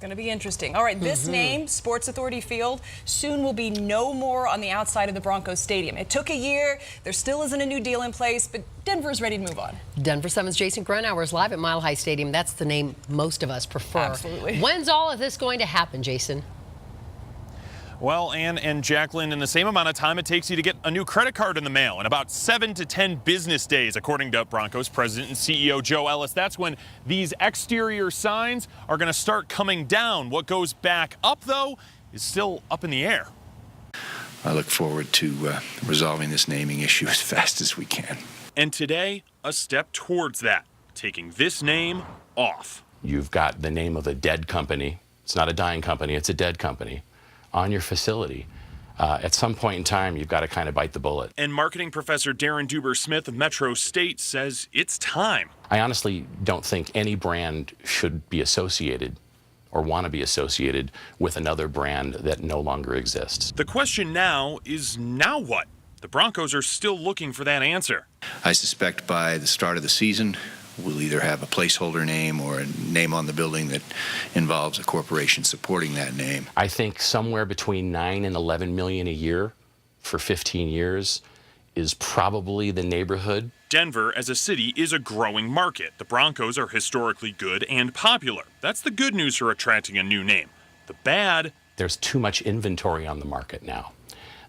Going to be interesting. All right, this name, Sports Authority Field, soon will be no more on the outside of the Broncos stadium. It took a year. There still isn't a new deal in place, but Denver's ready to move on. Denver 7's Jason Grenauer is live at Mile High Stadium. That's the name most of us prefer. Absolutely. When's all of this going to happen, Jason? Well, Ann and Jacqueline, in the same amount of time it takes you to get a new credit card in the mail, in about 7 to 10 business days, according to Broncos President and CEO Joe Ellis. That's when these exterior signs are going to start coming down. What goes back up, though, is still up in the air. I look forward to resolving this naming issue as fast as we can. And today, a step towards that, taking this name off. You've got the name of a dead company. It's not a dying company, it's a dead company on your facility. At some point in time, you've got to kind of bite the bullet. And marketing professor Darren Duber-Smith of Metro State says it's time. I honestly don't think any brand should be associated or want to be associated with another brand that no longer exists. The question now is, now what? The Broncos are still looking for that answer. I suspect by the start of the season, we'll either have a placeholder name or a name on the building that involves a corporation supporting that name. I think somewhere between 9 and 11 million a year for 15 years is probably the neighborhood. Denver, as a city, is a growing market. The Broncos are historically good and popular. That's the good news for attracting a new name. The bad, there's too much inventory on the market now.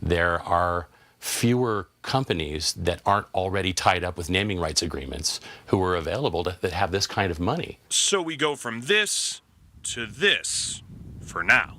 There are fewer companies that aren't already tied up with naming rights agreements who are available that have this kind of money. So we go from this to this for now.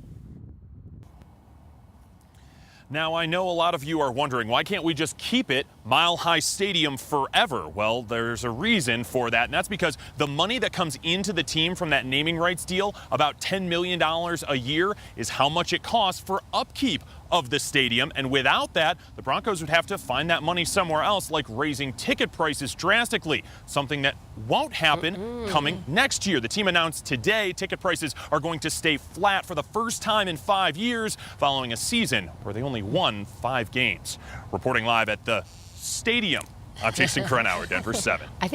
Now, I know a lot of you are wondering, why can't we just keep it Mile High Stadium forever? Well, there's a reason for that, and that's because the money that comes into the team from that naming rights deal, about $10 million a year, is how much it costs for upkeep of the stadium. And without that, the Broncos would have to find that money somewhere else, like raising ticket prices drastically, something that won't happen coming next year. The team announced today ticket prices are going to stay flat for the first time in 5 years, following a season where they only won 5 games. Reporting live at the stadium, I'm Jason Grenauer, Denver 7. I think